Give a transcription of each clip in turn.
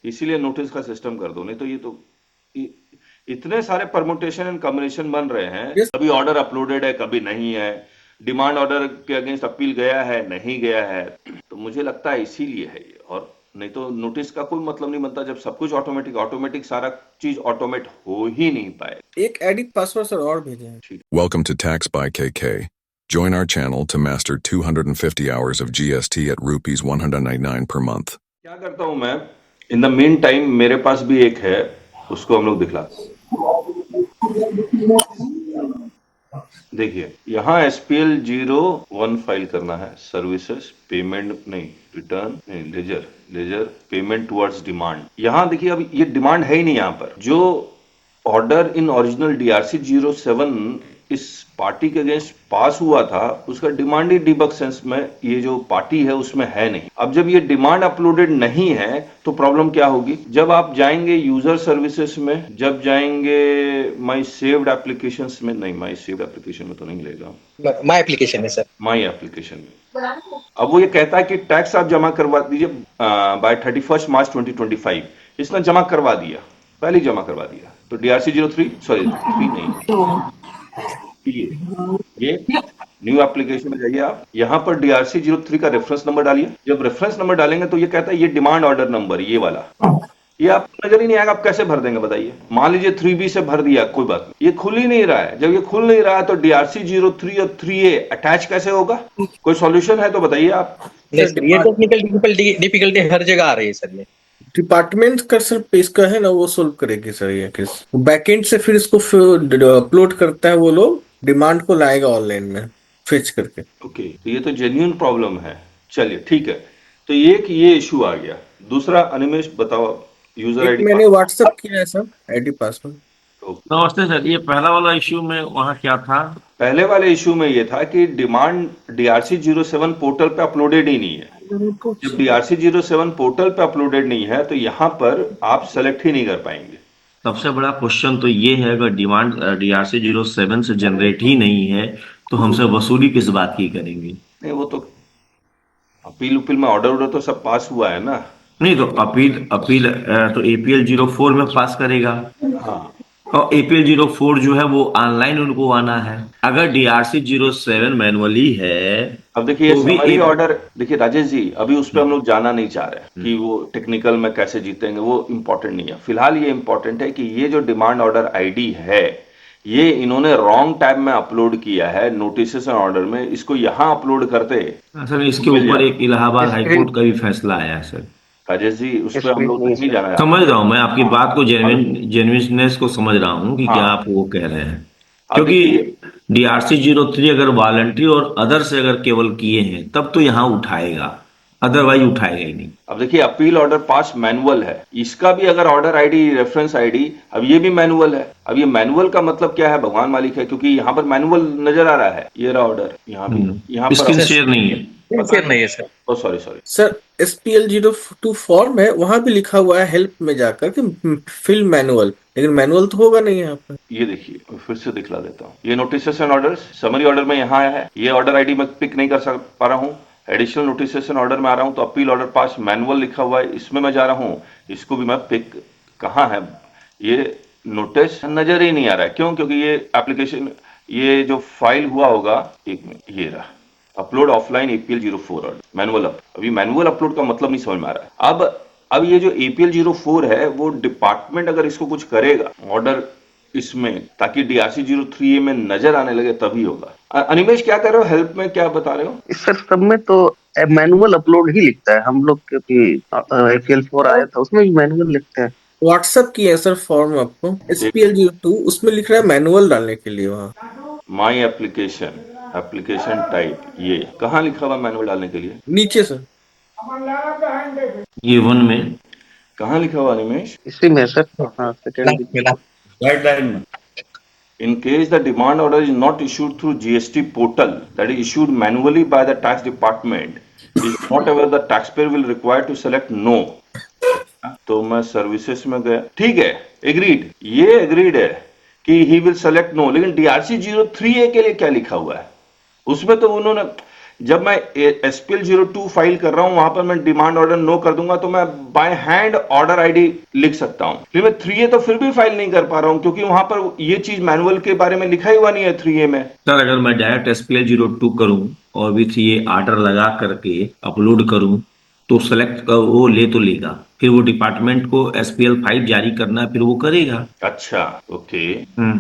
इसीलिए नोटिस का सिस्टम कर दो, नहीं तो ये तो इ- इतने सारे परमुटेशन एंड कॉम्बिनेशन बन रहे हैं, यस। कभी ऑर्डर अपलोडेड है कभी नहीं है, डिमांड ऑर्डर के अगेंस्ट अपील गया है नहीं गया है। तो मुझे लगता है इसीलिए है ये, और नहीं तो नोटिस का कोई मतलब नहीं बनता जब सब कुछ ऑटोमेटिक ऑटोमेटिक सारा चीज ऑटोमेट हो ही नहीं पाए। एक एडिट पासवर्ड सर और भेजे हैं। ठीक। Welcome to Tax by KK. Join our channel to master 250 hours of GST at rupees 199 per month. क्या करता हूं मैं, इन द मेन टाइम मेरे पास भी एक है, उसको हम लोग दिखलाते हैं। देखिए यहाँ SPL 01 फाइल करना है, सर्विसेज पेमेंट नहीं, रिटर्न नहीं, ledger ledger payment towards demand. यहाँ देखिए अब ये डिमांड है ही नहीं, यहाँ पर जो ऑर्डर इन ओरिजिनल DRC 07 इस पार्टी के अगेंस्ट पास हुआ था उसका डिमांड ही डीबग सेंस में ये जो पार्टी है उसमें है नहीं। अब जब ये डिमांड अपलोडेड नहीं है तो प्रॉब्लम क्या होगी, जब आप जाएंगे यूजर सर्विसेज में, जब जाएंगे माई सेव्ड एप्लीकेशंस में, नहीं माई सेव्ड एप्लीकेशन में तो नहीं मिलेगा, माय एप्लीकेशन है सर। माई एप्लीकेशन में। अब वो ये कहता है कि टैक्स आप जमा करवा दीजिए बाय 31 मार्च 2025। इसने जमा करवा दिया, पहले ही जमा करवा दिया, तो DRC 03 सॉरी 3 नहीं, ये न्यू एप्लीकेशन में जाइए आप, यहाँ पर DRC 03 का रेफरेंस नंबर डालिए। जब रेफरेंस नंबर डालेंगे तो ये कहता है ये डिमांड ऑर्डर नंबर, ये वाला, ये आपको नजर ही नहीं आएगा, आप कैसे भर देंगे बताइए। मान लीजिए 3B से भर दिया, कोई बात नहीं, ये खुल ही नहीं रहा है। जब ये खुल नहीं रहा है तो DRC 03 और 3A अटैच कैसे होगा, कोई सॉल्यूशन है तो बताइए आप। नहीं सर, ये टेक्निकल डिफिकल्टी हर जगह आ रही है सर। ये डिपार्टमेंट का सर इसका है ना, वो सोल्व करेगी सर ये केस। बैकएंड से फिर इसको अपलोड करता है, वो लोग डिमांड को लाएगा ऑनलाइन में फेच करके। ओके, तो ये तो जेन्युइन प्रॉब्लम है। चलिए ठीक है, तो ये इशू आ गया। दूसरा अनिमेश बताओ, यूजर एक आईडी मैंने व्हाट्सअप किया है सर, आईडी पासवर्ड। नमस्ते सर, ये पहला वाला इश्यू में वहाँ क्या था? पहले वाले इशू में ये था कि डिमांड DRC 07 पोर्टल पे अपलोडेड ही नहीं है। जब DRC 07 पोर्टल पे अपलोडेड नहीं है तो यहाँ पर आप सेलेक्ट ही नहीं कर पाएंगे। सबसे बड़ा क्वेश्चन तो ये है, अगर डिमांड DRC 07 से जनरेट ही नहीं है तो हमसे वसूली किस बात की करेंगे? नहीं, वो तो अपील उपिल में ऑर्डर तो सब पास हुआ है ना। नहीं तो अपील तो APL 04 में पास करेगा, हाँ, और APL 04 जो है वो ऑनलाइन उनको आना है। अगर DRC 07 मैनुअली है अब देखिए तो भी समरी ऑर्डर, देखिए राजेश जी अभी उस पर हम लोग जाना नहीं चाह रहे कि वो टेक्निकल में कैसे जीतेंगे, वो इम्पोर्टेंट नहीं है। फिलहाल ये इम्पोर्टेंट है कि ये जो डिमांड ऑर्डर आईडी है ये इन्होंने रॉन्ग टाइप में अपलोड किया है नोटिस एंड ऑर्डर में, इसको यहाँ अपलोड करते। सर इसके ऊपर एक इलाहाबाद हाईकोर्ट का भी फैसला आया है सर। राजेश जी उस पर हम लोग नहीं जाना चाहते। समझ रहा हूँ मैं आपकी बात को, जेन्युइननेस को समझ रहा हूँ कि क्या आप वो कह रहे हैं, क्योंकि DRC 03 अगर वॉलंटरी और अदर से अगर केवल किए हैं तब तो यहाँ उठाएगा, अदरवाइज उठाएगा ही नहीं। अब देखिए अपील ऑर्डर पास मैनुअल है, इसका भी अगर ऑर्डर आईडी रेफरेंस आईडी, अब ये भी मैनुअल है। अब ये मैनुअल का मतलब क्या है, भगवान मालिक है, क्योंकि यहाँ पर मैनुअल नजर आ रहा है, ये रहा ऑर्डर यहाँ भी, यहाँ स्क्रीन पर शेयर नहीं है। शेयर नहीं है sir. Oh sorry sorry, sir SPL 02 form है, वहां भी लिखा हुआ है हेल्प में जाकर कि फिल मैनुअल, लेकिन मैनुअल तो होगा नहीं यहाँ पर। ये देखिए फिर से दिखला देता हूँ, ये notice and order summary order में यहाँ आया है, ये ऑर्डर आईडी मैं पिक नहीं कर पा रहा हूँ। एडिशनल नोटिस एंड ऑर्डर में आ रहा हूँ तो अपील ऑर्डर पास मैनुअल लिखा हुआ है, इसमें मैं जा रहा हूँ, इसको भी मैं पिक, कहाँ है ये नोटिस, नजर ही नहीं आ रहा है। क्यों, क्योंकि ये एप्लीकेशन, ये जो फाइल हुआ होगा, एक मिनट, ये रहा upload offline APL 04 order manual. अभी मैनुअल अपलोड का मतलब नहीं समझ में आ रहा है। अब ये जो APL 04 है वो डिपार्टमेंट अगर इसको कुछ करेगा ऑर्डर इसमें, ताकि DRC 03A में नजर आने लगे तभी होगा। अनिमेश क्या कर रहे हो, हेल्प में क्या बता रहे हो? सर सब में तो मैनुअल अपलोड ही लिखता है हम लोग, क्योंकि APL 4 आया था उसमें भी मैनुअल लिखते हैं। व्हाट्सअप किया है सर फॉर्म आपको, SPL 02 उसमें लिख रहा है मैनुअल डालने के लिए। वहाँ माई एप्लीकेशन, एप्लीकेशन टाइप, ये कहाँ लिखा हुआ मैनुअल डालने के लिए? नीचे सर, ये वन में कहाँ लिखा हुआ अनिमेश? इसी में सर, हाँ सेकंड गाइडलाइन में। In case the demand order is not issued through GST portal, that is issued manually by the tax department, is not ever the taxpayer will require to select no. तो मैं services में गया, ठीक है, agreed, ये agreed है कि he will select no, लेकिन DRC 03A के लिए क्या लिखा हुआ है उसमें तो उन्होंने, जब मैं SPL 02 फाइल कर रहा हूं वहां पर मैं डिमांड ऑर्डर नो कर दूंगा तो मैं बाय हैंड ऑर्डर आईडी लिख सकता हूं। फिर मैं 3A तो फिर भी फाइल नहीं कर पा रहा हूं क्योंकि वहां पर ये चीज मैनुअल के बारे में लिखा ही हुआ नहीं है 3A में। सर अगर मैं डायरेक्ट SPL 02 करूं और विथ ये ऑर्डर लगा करके अपलोड करूं तो सेलेक्ट वो ले तो लेगा, फिर वो डिपार्टमेंट को SPL 5 जारी करना है, फिर वो करेगा। अच्छा, ओके। हम्म।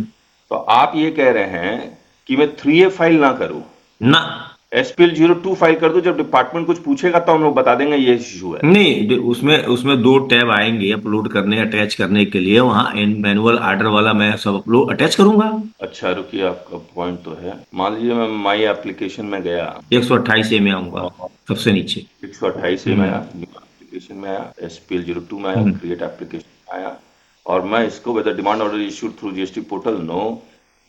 तो आप ये कह रहे हैं कि मैं 3A फाइल ना करूं, ना, SPL 02 फाइल कर दूं, जब डिपार्टमेंट कुछ पूछेगा तो हम लोग बता देंगे ये इशू है। नहीं, उसमें दो टैब आएंगे अपलोड करने अटैच करने के लिए, वहां मैनुअल ऑर्डर वाला मैं सब अपलोड अटैच करूंगा। अच्छा रुकिए, आपका पॉइंट तो है। मान लीजिए मैं माई एप्लीकेशन में गया, 128A में आऊंगा सबसे नीचे। 128 में आया, एप्लीकेशन में आया, SPL 02 में आया, क्रिएट एप्लीकेशन आया, और मैं इसको whether demand order issued through GST portal, no,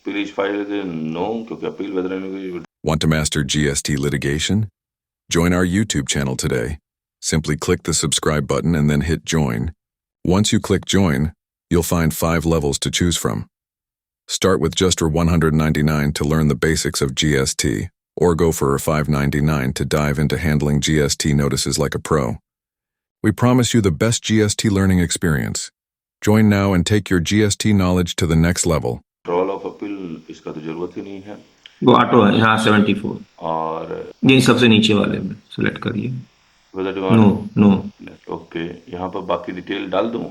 please file no, क्योंकि appeal whether. Want to master GST litigation? Join our YouTube channel today. Simply click the subscribe button and then hit join. Once you click join, you'll find 5 levels to choose from. Start with just $199 to learn the basics of GST, or go for $599 to dive into handling GST notices like a pro. We promise you the best GST learning experience. Join now and take your GST knowledge to the next level. Role of appeal इसका तो जरूरत ही नहीं है, वो auto है यहाँ 74, और ये सबसे नीचे वाले में सिलेक्ट करिए। Whether no demand, no. Okay, यहाँ पर बाकी डिटेल डाल दूं,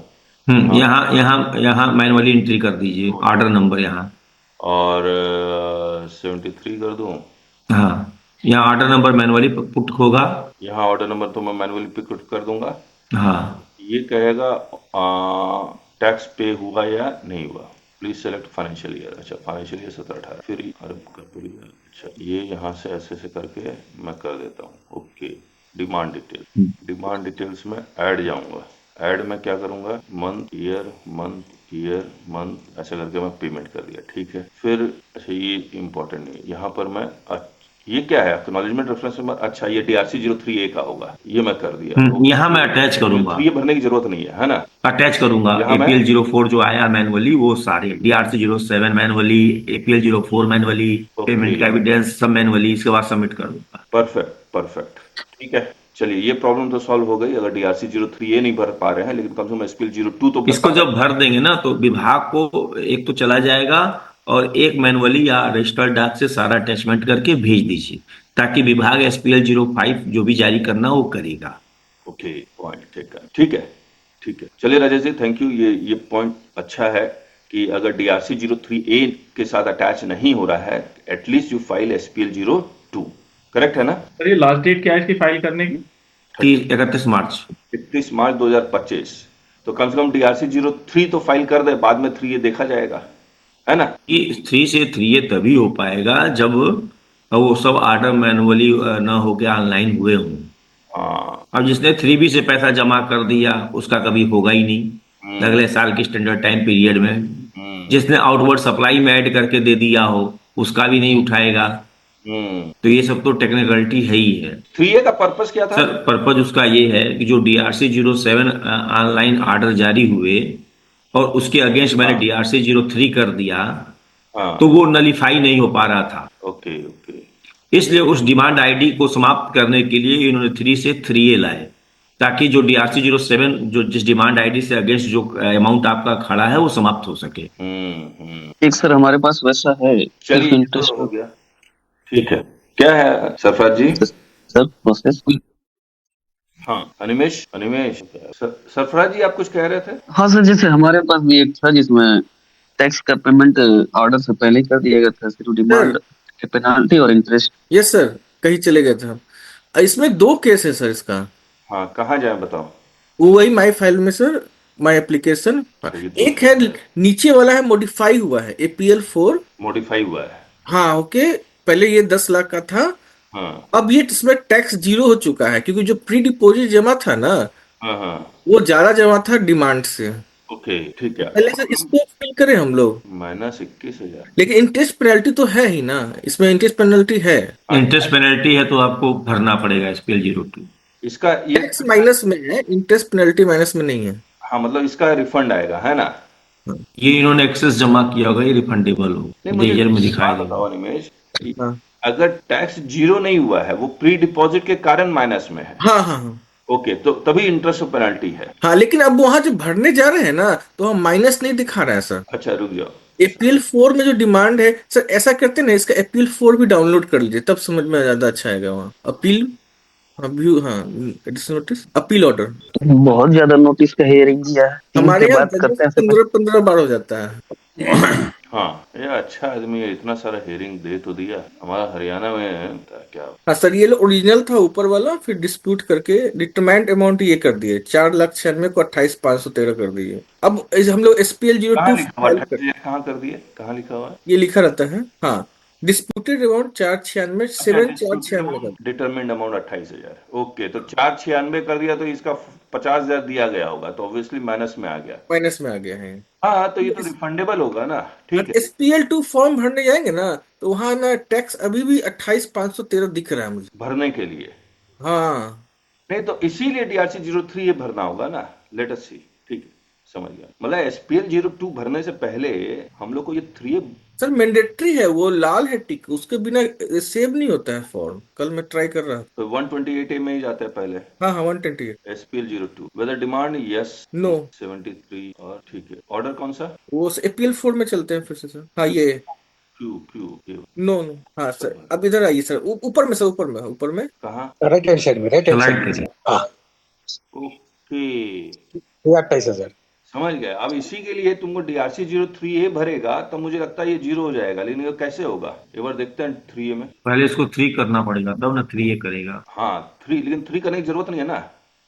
यहाँ यहाँ यहाँ मैनुअली एंट्री कर दीजिए ऑर्डर नंबर यहाँ, और 73 कर दूं, हाँ यहाँ ऑर्डर नंबर मैनुअली पुट होगा। यहाँ ऑर्डर नंबर तो मैं मैनुअली पिक कर दूंगा। हाँ, ये कहेगा टैक्स पे हुआ या नहीं हुआ, प्लीज सेलेक्ट फाइनेंशियल ईयर। अच्छा, फाइनेंशियल ईयर 17-18, फिर अच्छा ये यहाँ से ऐसे ऐसे करके मैं कर देता हूँ। Okay, demand detail, demand details में ऐड जाऊंगा। ऐड में क्या करूंगा, month year month year month, ऐसा करके मैं पेमेंट कर दिया, ठीक है। फिर अच्छा ये इंपॉर्टेंट नहीं, यहाँ पर मैं ये क्या है, एक्नॉलेजमेंट रेफरेंस नंबर, अच्छा ये DRC 03A का होगा, ये मैं कर दिया। यहाँ मैं अटैच करूंगा, ये भरने की जरूरत नहीं है ना, अटैच करूंगा। APL 04 जो आया मैनुअली वो सारे, DRC 07 manually, APL 04 manually, payment का एविडेंस सब मैनुअली, इसके बाद सबमिट कर दूंगा। परफेक्ट परफेक्ट, ठीक है। चलिए ये प्रॉब्लम तो सॉल्व हो गई। अगर DRC 03A नहीं भर पा रहे हैं, लेकिन कम से कम SPL 02 तो इसको जब भर देंगे ना तो विभाग को एक तो चला जाएगा, और एक मैनुअली या रजिस्टर्ड डाक से सारा अटैचमेंट करके भेज दीजिए, ताकि विभाग SPL 05 जो भी जारी करना वो करेगा। ओके, पॉइंट ठीक है, ठीक है, ठीक है। चलिए राजेश जी, थैंक यू। ये पॉइंट अच्छा है कि अगर DRC 03A के साथ अटैच नहीं हो रहा है, at least you file SPL 02, correct है ना सर? ये लास्ट डेट क्या है इसकी फाइल करने की? 31 मार्च 31 मार्च 2025। तो कम से कम DRC 03 तो फाइल कर दे, बाद में 3A देखा जाएगा, है ना। ये 3 से 3A तभी हो पाएगा जब वो सब ऑर्डर मैनुअली न होके ऑनलाइन हुए हों। हाँ, अब जिसने 3B से पैसा जमा कर दिया उसका कभी होगा ही नहीं अगले साल की स्टैंडर्ड टाइम पीरियड में। जिसने आउटवर्ड सप्लाई में ऐड करके दे दिया हो उसका भी नहीं उठाएगा। तो ये सब तो टेक्निकलिटी है ही है। 3A का पर्पस क्या था सर? पर्पज उसका ये है कि जो DRC 07 ऑनलाइन ऑर्डर जारी हुए और उसके अगेंस्ट मैंने DRC 03 कर दिया, तो वो नलीफाई नहीं हो पा रहा था। ओके ओके, इसलिए उस डिमांड आईडी को समाप्त करने के लिए इन्होंने 3 से 3A लाए, ताकि जो DRC 07 जो जिस डिमांड आईडी से अगेंस्ट जो अमाउंट आपका खड़ा है वो समाप्त हो सके। एक सर हमारे पास वैसा है। चलिए इंटरेस्ट हो गया, ठीक है। क्या है सरफराज जी? Sir process. हाँ अनिमेश सरफराज जी आप कुछ कह रहे थे? हाँ सर, जैसे हमारे पास भी एक था जिसमें टैक्स का पेमेंट ऑर्डर से पहले कर दिया गया था, सिर्फ डिमांड पेनाल्टी और इंटरेस्ट। यस सर, कहीं चले गए थे। इसमें 2 केस है सर इसका। हाँ, कहाँ जाए बताओ? वही माई फाइल में सर, माई एप्लीकेशन। एक है नीचे वाला है मॉडिफाई हुआ है, APL 4 मॉडिफाई हुआ है। हाँ ओके, पहले ये 10 लाख का था। हाँ, अब ये इसमें टैक्स 0 हो चुका है, क्योंकि जो प्री डिपोजिट जमा था ना, हाँ, वो ज्यादा जमा था डिमांड से। ओके ठीक है। पहले से इसको फिल करें हम लोग, -21,000। लेकिन इंटरेस्ट पेनल्टी तो है ही ना, इसमें इंटरेस्ट पेनल्टी है। इंटरेस्ट पेनल्टी है तो आपको भरना पड़ेगा SPL 02। इसका ये टैक्स माइनस में है, इंटरेस्ट पेनल्टी माइनस में नहीं है। हाँ, मतलब इसका रिफंड आएगा, है ना? ये इन्होंने एक्सेस जमा किया होगा, ये रिफंडेबल हो, नहीं, मुझे लेजर में दिखाई बताओ अनिमेश, अगर टैक्स जीरो नहीं हुआ है, वो प्री डिपॉजिट के कारण माइनस में है, हाँ हाँ हाँ ओके, तो तभी इंटरेस्ट और पेनल्टी है। हाँ, लेकिन अब वहां जो भरने जा रहे हैं ना, तो हम माइनस नहीं दिखा रहे हैं सर। अच्छा रुक जाओ, एपीएल 4 में जो डिमांड है सर, ऐसा करते हैं ना, इसका एपीएल 4 भी डाउनलोड कर लीजिए, तब समझ में ज्यादा अच्छा आएगा। वहाँ अपील, हाँ व्यू, हाँ एडिशनल नोटिस, अपील ऑर्डर। बहुत ज्यादा नोटिस का हेयरिंग दिया है, 3 हमारे के यहाँ बाद करते हैं 15 बार हो जाता है। हाँ ये अच्छा आदमी है, इतना सारा हेयरिंग दे तो दिया। हमारा हरियाणा में क्या, हाँ सर, ये ओरिजिनल था ऊपर वाला, फिर डिस्प्यूट करके डिटरमाइंड अमाउंट ये कर दिए, 4,96,000 को 28,513 कर दिए। अब हम लोग SPL कहाँ 02 लिखा हुआ फाइल कर, 28,000 कहाँ कर दिए, कहाँ लिखा हुआ है? ये लिखा रहता है। हाँ, डिस्प्यूटेड अमाउंट 496, अच्छा, 7,496 का। डिटरमिन्ड अमाउंट 28,000, ओके, तो 496 कर दिया तो इसका 50,000 दिया गया होगा, तो ऑब्वियसली माइनस में आ गया। माइनस में आ गया है। हाँ तो ये तो रिफंडेबल होगा ना, ठीक है। SPL 2 फॉर्म भरने जाएंगे ना, तो वहां ना टैक्स अभी भी 28,513 दिख रहा है मुझे। भरने के लिए हाँ नहीं, तो इसीलिए DRC 03 ये भरना होगा ना, लेट अस सी, ठीक है, समझ गया। मतलब SPL 02 भरने से पहले हम लोग को ये 3 सर, मैंडेटरी है, वो लाल है टिक, उसके बिना सेव नहीं होता है फॉर्म। कल मैं ट्राई कर रहा था। तो 128A में ही जाता है पहले, हाँ हाँ, 128। SPL 02 whether demand yes no, 73, और ठीक है, ऑर्डर कौन सा, वो APL 4 में चलते हैं फिर से सर। हाँ ये, क्यू क्यू क्यू, नो नो, हाँ सर, अब इधर आइए सर, ऊपर में सर, ऊपर में, ऊपर में। कहाँ, राइट हैंड साइड में, राइट हैंड स्लाइड साइड में करिए। सर। हाँ, ओके, ये 28,000। समझ गए। अब इसी के लिए तुमको DRC 03A भरेगा तो मुझे लगता है ये जीरो हो जाएगा, लेकिन ये कैसे होगा, एक बार देखते हैं 3A में। पहले इसको 3 करना पड़ेगा, तब ना 3 ये करेगा। हाँ 3, लेकिन 3 करने की जरूरत नहीं है ना,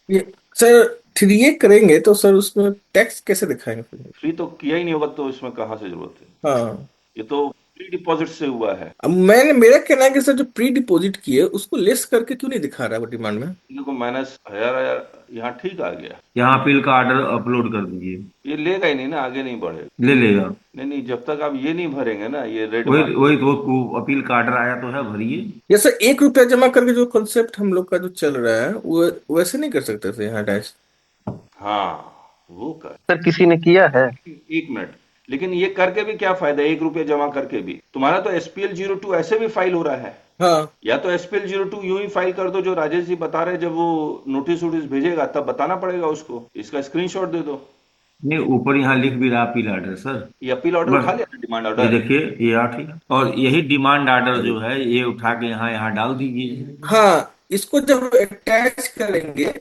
ये सर 3A करेंगे तो सर उसमें टैक्स कैसे दिखाएंगे फिर? 3 तो किया ही नहीं होगा, तो इसमें कहाँ से जरूरत है, हाँ, ये तो प्री डिपॉजिट से हुआ है। अब मेरा कहना है कि सर जो प्री डिपॉजिट किए उसको लेस करके क्यों नहीं दिखा रहा है वो डिमांड में? देखो माइनस हजार यहाँ ठीक आ गया, यहाँ अपील का ऑर्डर अपलोड कर दीजिए, ये लेगा ही नहीं ना, आगे नहीं बढ़ेगा। ले लेगा। नहीं नहीं, जब तक आप ये नहीं भरेंगे ना, ये रेड वही मार्क, वही तो अपील का ऑर्डर आया तो है, भरिए। ये सर 1 रुपया जमा करके जो कॉन्सेप्ट हम लोग का जो चल रहा है, वो वैसे नहीं कर सकते थे यहाँ टैक्स? हाँ वो कर, सर किसी ने किया है। 1 मिनट, लेकिन ये करके भी क्या फायदा, 1 रुपया जमा करके भी, तुम्हारा तो SPL 02 ऐसे भी फाइल हो रहा है। हाँ या तो SPL 02 यूं ही फाइल कर दो, जो राजेश जी बता रहे, जब वो नोटिस वोटिस भेजेगा तब बताना पड़ेगा उसको, इसका स्क्रीनशॉट दे दो। नहीं, ऊपर यहाँ लिख भी रहा अपील ऑर्डर सर। ये अपील ऑर्डर बस उठा लिया, डिमांड ये ऑर्डर, देखिए, ये आ ठीक है, और यही डिमांड ऑर्डर जो है ये उठा के यहाँ यहाँ डाल दीजिए। हाँ, इसको जब अटैच करेंगे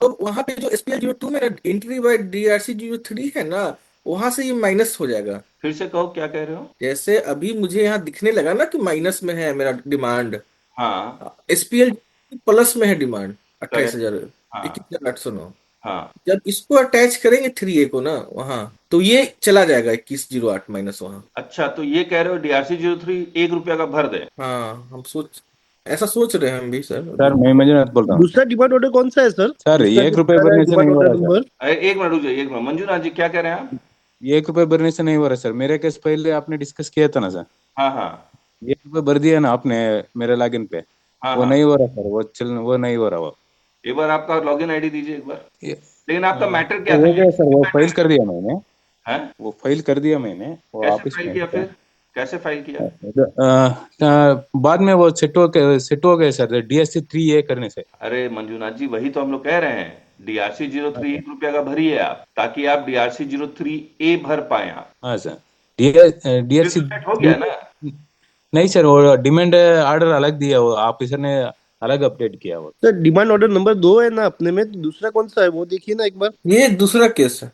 तो वहां पे जो SPL 02 में एंट्री बाय DRC 03 है ना, वहां से ये माइनस हो जाएगा। फिर से कहो क्या कह रहे हो। जैसे अभी मुझे यहाँ दिखने लगा ना कि माइनस में है मेरा डिमांड, हाँ SPL प्लस में है डिमांड, अट्ठाईस करेक्ट, हजार हाँ 21,809। हाँ, जब इसको अटैच करेंगे 3A को ना वहां, तो ये चला जाएगा 21,08 माइनस वहां। अच्छा, तो ये कह रहे हो DRC 03 1 रुपया का भर दे। हाँ, ऐसा सोच रहे हैं हम भी सर सर अभी। मैं मंजुनाथ बोल रहा हूँ। दूसरा डिमांड ऑर्डर कौन सा है सर? सर दूसरा 1 रुपए जो भरने से नहीं डिमांड हो ऑर्डर रहा सर। नंबर। अरे 1 मिनट रुक जाइए, 1 मिनट, मंजुनाथ जी क्या कह रहे हैं आप। 1 रुपए भरने से नहीं हो रहा सर, मेरे केस पहले आपने डिस्कस किया था ना सर। हाँ हाँ 1 रुपए भर दिया ना आपने मेरे लॉगिन पे, हाँ वो हाँ, नहीं हो रहा सर, वो नहीं हो रहा वो। एक बार आपका लॉगिन आईडी दीजिए एक बार, ये- लेकिन आपका मैटर वो क्या हो था, गया सर, वो फाइल कर दिया मैंने, है वो फाइल कर दिया मैंने, वो कैसे ऑफिस फाइल में किया, फिर कैसे फाइल किया। बाद में वो सेट हो गए सर, DSC 3A करने से। अरे मंजुनाथ जी, वही तो हम लोग कह रहे हैं, DRC 03 1 रुपया का भरिए आप, ताकि आप DRC 03A भर पाए आप, हाँ सर, फिर DSC तो सेट हो गया ना। नहीं सर, वो डिमांड ऑर्डर अलग दिया, वो ऑफिसर ने अलग अपडेट किया वो। सर डिमांड ऑर्डर नंबर 2 है ना अपने में, तो दूसरा कौन सा है वो देखिए ना एक बार। ये दूसरा केस है।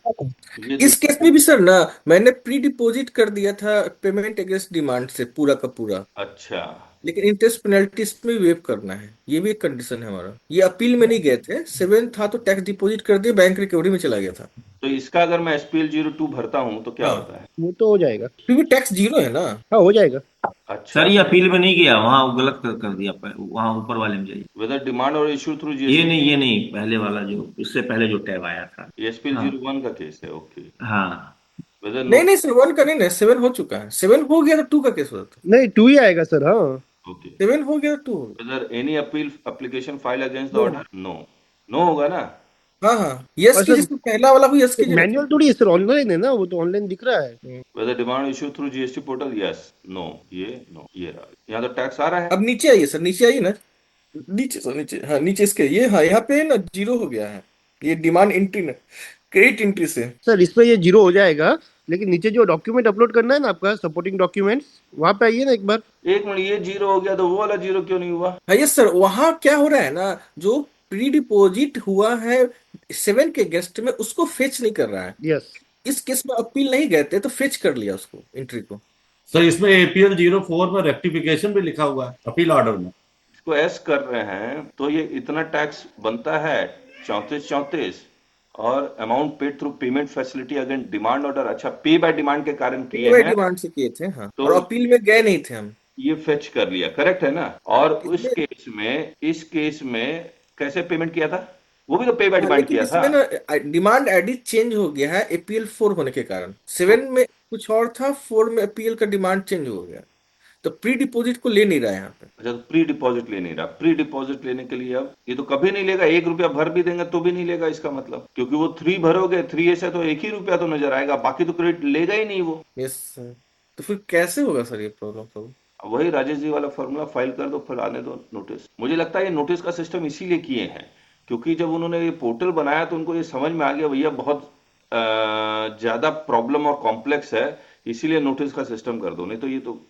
ये इस केस में भी सर ना, मैंने प्री डिपॉजिट कर दिया था पेमेंट अगेंस्ट डिमांड से पूरा का पूरा, अच्छा, लेकिन इंटरेस्ट पेनल्टी इसमें वेव करना है, ये भी एक कंडीशन है हमारा। ये अपील में नहीं गए थे, 7 था तो टैक्स डिपॉजिट कर दिया, बैंक रिकवरी में चला गया था। तो इसका अगर मैं SPL 02 भरता हूं तो क्या हाँ, होता है। वो तो हो जाएगा। फिर भी टैक्स जीरो है ना। हाँ हो जाएगा। अच्छा, सर ये अपील में नहीं गया, वहाँ वो गलत कर दिया, वहाँ ऊपर वाले में जाइए। वेदर डिमांड और इशू थ्रू ये नहीं, पहले वाला जो इससे पहले जो टैब आया था। SPL हाँ 01 का केस है, ओके, हाँ, वेदर नहीं नहीं सर, 1 का नहीं ना, 7 हो चुका है, 7 हो गया तो 2 का केस होता। नहीं 2 ही आएगा सर। हाँ ओके, 7 हो गया तो 2 whether any appeal application file against the no. Order, no, no होगा ना। हाँ हाँ, यस और की सर जैसे पहला वाला भी यस की जैसे। मैनुअल थोड़ी है सर, ऑनलाइन है ना, वो तो ऑनलाइन दिख रहा है। whether demand issue through GST portal, yes, no, ये no, ये रहा, यहाँ तो टैक्स आ रहा है। अब नीचे आइए सर, नीचे आइए ना, नीचे सर, नीचे, हाँ नीचे इसके, ये हाँ यहाँ पे ना जीरो हो गया है, ये डिमांड एंट्री ना, क्रेडिट एंट्री से। सर इसमें ये जीरो हो जाएगा, लेकिन नीचे जो डॉक्यूमेंट अपलोड करना है ना आपका, सपोर्टिंग डॉक्यूमेंट्स, वहां पे आइए ना एक बार। एक मिनट, ये जीरो हो गया तो वो वाला जीरो क्यों नहीं हुआ? हाँ यस सर, वहाँ क्या हो रहा है ना, जो प्री डिपोजिट हुआ है 7 के गेस्ट में, उसको फेच नहीं कर रहा है। यस इस केस में अपील नहीं गए थे तो फेच कर लिया उसको, एंट्री को। सर इसमें APL 04 में रेक्टिफिकेशन भी लिखा हुआ है अपील ऑर्डर में। इसको एस कर रहे हैं तो ये इतना टैक्स बनता है 34 और amount paid through payment facility against demand order, अच्छा पे बाय डिमांड के कारण किए पे हैं डिमांड से किए थे, हाँ, तो और अपील में गए नहीं थे हम। ये फेच कर लिया, करेक्ट है ना? और उस इसमें, केस में, इस केस में कैसे पेमेंट किया था? वो भी तो पे बाय हाँ डिमांड लेकिन किया था। इसमें ना डिमांड आईडी चेंज हो गया है एपीएल 4 होने के कारण। 7 में कुछ और था, 4 में एपीएल का डिमांड चेंज हो गया, तो प्री डिपोजिट को ले नहीं रहा है यहाँ पे। अच्छा, तो प्री डिपॉजिट ले नहीं रहा, प्री डिपॉजिट लेने के लिए अब ये तो कभी नहीं लेगा, 1 रुपया भर भी देंगे तो भी नहीं लेगा, इसका मतलब क्योंकि वो 3 भरोगे, 3 से तो 1 ही रुपया तो नजर आएगा, बाकी तो क्रेडिट लेगा ही नहीं वो। यस सर, तो फिर कैसे होगा सर ये प्रॉब्लम सब? अब वही राजेश जी वाला फॉर्मूला, फाइल कर दो, फिर आने दो नोटिस। मुझे लगता है ये नोटिस का सिस्टम इसीलिए किए हैं क्योंकि जब उन्होंने ये पोर्टल बनाया तो उनको ये समझ में आ गया भैया बहुत ज्यादा प्रॉब्लम और कॉम्प्लेक्स है, इसीलिए नोटिस का सिस्टम कर दो। नहीं तो ये तो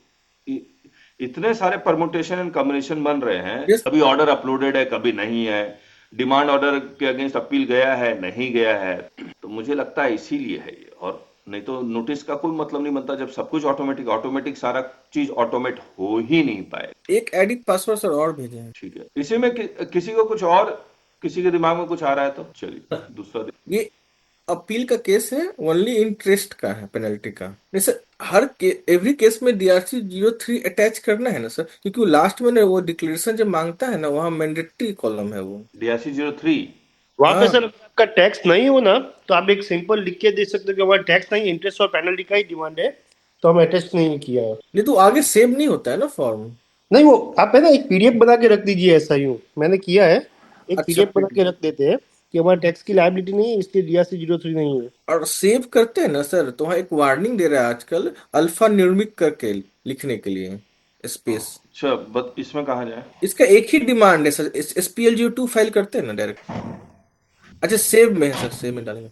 इतने सारे परमुटेशन एंड कॉम्बिनेशन बन रहे हैं, यस कभी ऑर्डर अपलोडेड है, कभी नहीं है, डिमांड ऑर्डर के अगेंस्ट अपील गया है, नहीं गया है, तो मुझे लगता है इसीलिए है ये। और नहीं तो नोटिस का कोई मतलब नहीं बनता जब सब कुछ ऑटोमेटिक, ऑटोमेटिक सारा चीज ऑटोमेट हो ही नहीं पाए। एक एडिट पासवर्ड सर और भेजे हैं। ठीक है, इसी में किसी को कुछ और, किसी के दिमाग में कुछ आ रहा है तो चलिए दूसरा ये अपील का केस है, ओनली इंटरेस्ट का है, पेनल्टी का नहीं सर। एवरी केस में DRC 03 अटैच करना है ना सर, क्योंकि वो लास्ट में ना वो डिक्लेरेशन जब मांगता है ना, वहाँ मैंडेटरी कॉलम है वो। DRC 03। वहां पे हाँ सर आपका टैक्स नहीं हो ना, तो आप एक सिंपल लिख के दे सकते हो कि हमारा टैक्स नहीं, इंटरेस्ट और पेनल्टी का ही डिमांड है, तो हम अटैच नहीं किया है। नहीं तो आगे सेव नहीं होता है ना फॉर्म। नहीं, वो आप है ना एक पीडीएफ बना के रख दीजिए, ऐसा यूं मैंने किया है, एक अच्छा पीडीएफ बना के रख देते हैं कि हमारा टैक्स की लायबिलिटी नहीं है, इसलिए DRC 03 नहीं है। और सेव करते हैं ना सर, तो वहाँ एक वार्निंग दे रहा है आजकल, अल्फा न्यूमेरिक करके लिखने के लिए स्पेस। अच्छा, बस इसमें कहाँ जाए? इसका एक ही डिमांड है सर, SPL02 फाइल करते हैं ना डायरेक्ट। अच्छा सेव में है सर, सेव में डालेंगे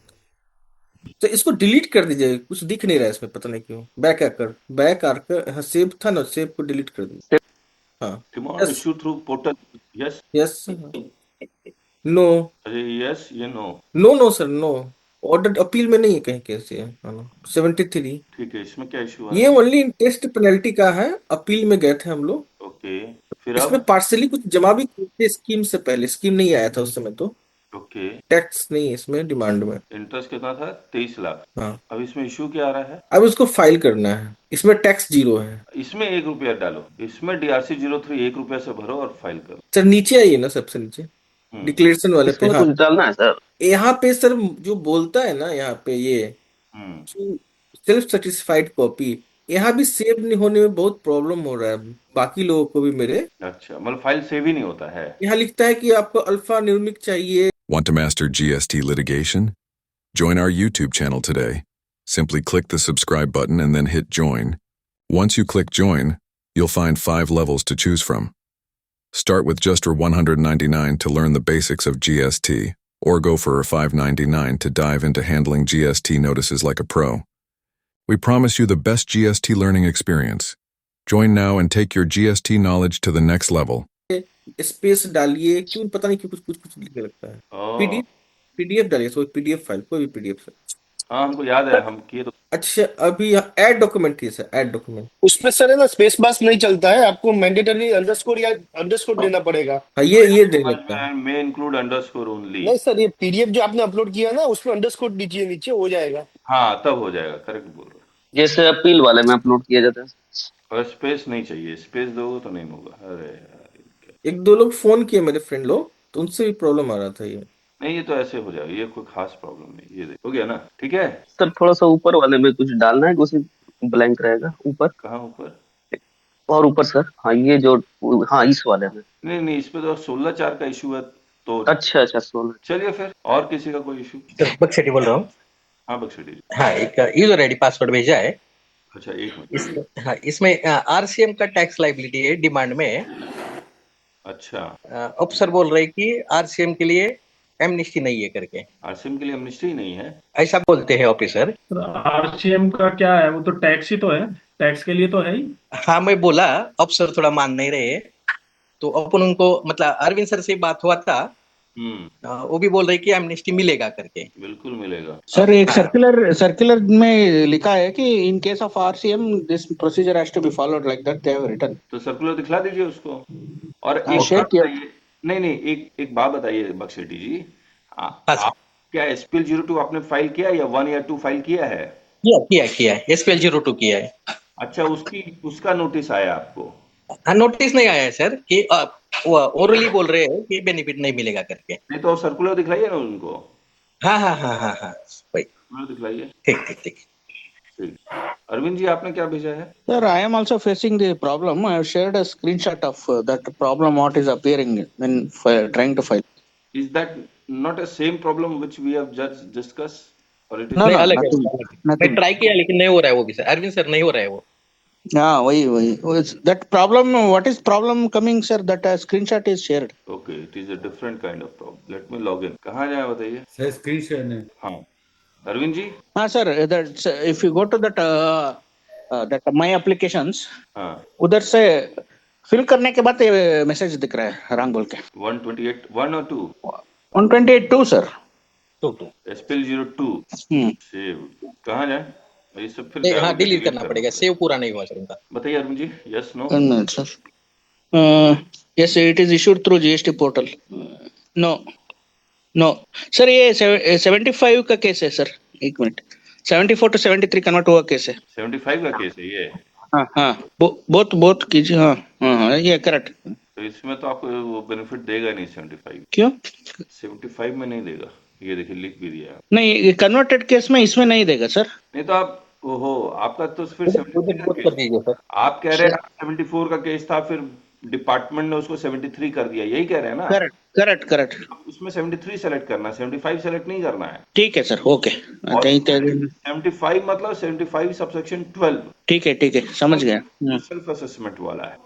तो इसको डिलीट कर दीजिए, कुछ दिख नहीं रहा है इसमें, पता नहीं क्यों। बैक आकर, हाँ सेव था ना, सेव को डिलीट कर दीजिए। हाँ demand yes, issue through portal, yes. Yes, no, अरे यस, ये no. No, no sir, no, order appeal में नहीं है कहीं, कैसे है? हाँ ना, 73। ठीक है, इसमें क्या इशू आ ये रहा है? ओनली इंटरेस्ट पेनल्टी का है, अपील में गए थे हम लोग। ओके, फिर इसमें अब? पार्सली कुछ जमा भी किए थे स्कीम से पहले, स्कीम नहीं आया था उस समय, तो ओके, टैक्स नहीं है इसमें डिमांड में। इंटरेस्ट कितना था? 23 लाख। हाँ, अब इसमें इशू क्या आ रहा है? अब उसको फाइल करना है, इसमें टैक्स जीरो है। इसमें 1 रुपया डालो, इसमें DRC 03 1 रुपया से भरो और फाइल करो। सर नीचे आइए ना, सबसे नीचे डिक्लेरेशन वाले पे। इसमें हाँ कुछ डालना है सर? यहाँ पे सर जो बोलता है ना, यहाँ पे ये हम्म सेल्फ सेटिस्फाइड कॉपी, यहाँ भी सेव नहीं होने में बहुत प्रॉब्लम हो रहा है बाकी लोगों को भी मेरे। अच्छा, मतलब फाइल सेव ही नहीं होता है। यहाँ लिखता है कि आपको अल्फा न्यूमेरिक चाहिए। Want to master GST litigation? Join our YouTube channel today. Simply click the subscribe button and then hit join. Once you click join, you'll find 5 levels to choose from. Start with just for $199 to learn the basics of GST, or go for $599 to dive into handling GST notices like a pro. We promise you the best GST learning experience. Join now and take your GST knowledge to the next level. Space डालिए, क्यों पता नहीं क्यों कुछ कुछ कुछ लिखने लगता है। ओह, पीडीएफ डालिए, कोई पीडीएफ फाइल, कोई भी पीडीएफ से। हाँ हमको याद है, हम किए तो। अच्छा अभी यहाँ ऐड डॉक्यूमेंट की सर, ऐड डॉक्यूमेंट। उसमें सर है ना स्पेस बास नहीं चलता है, आपको मैंडेटरी अंडरस्कोर या अंडरस्कोर देना पड़ेगा। हाँ ये दे समझ लेता है। में, मे इंक्लूड अंडरस्कोर ओनली। नहीं सर, ये पीडीएफ जो आपने अपलोड किया ना, उसमें अंडरस्कोर दीजिए, नीचे हो जाएगा। हाँ तब हो जाएगा, करेक्ट बोल रहे जैसे अपील वाले में अपलोड किया जाता है। हो। और स्पेस नहीं चाहिए, स्पेस दोगे तो नहीं होगा। अरे यार, एक दो लोग फोन किए मेरे फ्रेंड लोग, तो उनसे भी प्रॉब्लम आ रहा था ये। नहीं ये तो ऐसे हो जाएगा, ये कोई खास प्रॉब्लम नहीं, ये हो गया ना, ठीक है। सर थोड़ा सा ऊपर वाले में कुछ डालना है, उसी ब्लैंक रहेगा ऊपर कहाँ ऊपर? और ऊपर सर। हाँ ये जो, हाँ इस वाले में। नहीं नहीं, इस पे तो 16/4 का इशू है, तो अच्छा अच्छा 16। चलिए फिर, और किसी का कोई इशू? दीपक शेट्टी बोल रहा हूँ। हाँ बख्शी जी। हाँ, एक यूजर आईडी पासवर्ड भेजा है। अच्छा एक मिनट। हाँ, इसमें आरसीएम का टैक्स लाइबिलिटी है डिमांड में। अच्छा, अफसर बोल रहे कि आरसीएम के लिए एमनिस्टी नहीं है करके, आसिम के लिए अमनिस्टी ही नहीं है। ऐसा बोलते हैं ऑफिसर। आरसीएम का क्या है? वो तो टैक्स ही तो है, टैक्स के लिए तो है ही। हाँ, मैं बोला अफसर थोड़ा मान नहीं रहे, तो अपन उनको मतलब अरविंद सर से बात हुआ था। वो भी बोल रहे कि एमनिस्टी मिलेगा करके। बिल्कुल मिलेगा। सर एक सर्कुलर में लिखा है कि in case of RCM this procedure has to be followed like that they have written. तो सर्कुलर दिखला दीजिए उसको। और हाँ, एक शेयर बात किया। बताइए, नहीं एक बात बताइए बख्शेट्टी जी, हाँ सर, आप क्या एसपीएल 02 आपने फाइल किया या 1 या 2 फाइल किया है? किया है, एसपीएल 02 किया है। अच्छा, उसका नोटिस आया आपको? हाँ, नोटिस नहीं आया है सर कि ओरली बोल रहे हैं कि बेनिफिट नहीं मिलेगा करके। नहीं तो सर्कुलर दिखलाइए ना उनको। हाँ हाँ हाँ हाँ हाँ, वही। सर्कुलर दिखलाइए। ठीक ठीक ठीक। ठीक। अरविंद जी आपने क्या भेजा है? Sir, I am also facing the problem. I have shared a screenshot of that problem what is appearing when trying to file. Is that not a same problem which we have just discussed? Or it is No, नहीं, no, अलग है, nothing, अलग है। मैं nothing. Try किया लेकिन नहीं हो रहा है वो भी सर, अरविंद सर नहीं हो रहा है वो। हाँ वही that problem, what is problem coming sir, that screenshot is shared. okay, it is a different kind of problem. Let me log in. कहाँ जाए बताइए? सर स्क्रीन शेयर है। हाँ अरविंद जी। हाँ sir, that if you go to that my applications, हाँ उधर से fill करने के बाद मैसेज दिख रहा है रंग बोल के 128 1 और 2 128.2 सर। एसपीएल 02 सेव कहाँ जाए? ये सब फिर नहीं, क्या हाँ, होगा? डिलीट करना पड़ेगा, सेव पूरा नहीं हुआ सर उनका। बताइए Arvind ji, yes no? One minute, sir. Yes, it is issued through GST portal. No, sir ये 75 का केस है सर। एक मिनट, 74 to 73 कन्वर्ट हुआ केस है। 75 का केस है ये? हाँ बहुत कीजिए। हाँ ये करेक्ट। तो इसमें तो आपको वो बेनिफिट देगा नहीं 75। क्यों? 75 में नहीं देगा, ये देखिए लिख भी दिया। नहीं, कन्वर्टेड केस में इसमें नहीं देगा सर। नहीं तो आप ओहो, आपका तो फिर 73 का कर दीजिए सर। आप कह रहे हैं 74 का केस था, फिर डिपार्टमेंट ने उसको 73 कर दिया, यही कह रहे हैं ना? करेक्ट। उसमें 73 सेलेक्ट करना है, 75 सेलेक्ट नहीं करना है। ठीक है सर, ओके। और कहीं 75 मतलब 75 सबसेक्शन 12 ठीक है, समझ गया। सेल्फ असेसमेंट वाला है।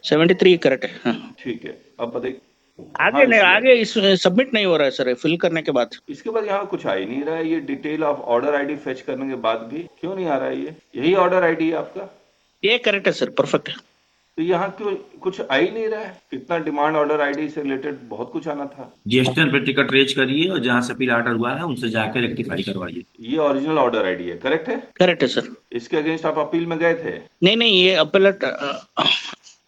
73 करेक्ट है। हाँ। ठीक है, अब बताइए आगे इस सबमिट नहीं हो रहा है सर, फिल करने के बाद। इसके बाद यहाँ कुछ आ ही नहीं रहा है। ये detail of order ID fetch करने के बाद भी क्यों नहीं आ रहा है? यही ऑर्डर आईडी है आपका? ये करेक्ट है सर, परफेक्ट है। तो यहाँ क्यों कुछ आ ही नहीं रहा है? कितना डिमांड ऑर्डर आईडी से रिलेटेड बहुत कुछ आना था। जीएसटी पे टिकट रेज करिए और जहाँ से अपील ऑर्डर हुआ है उनसे जाकर रेक्टिफाई करवाइए। ये ओरिजिनल ऑर्डर आईडी है, करेक्ट है? करेक्ट है सर। इसके अगेंस्ट आप अपील में गए थे? नहीं, ये अपील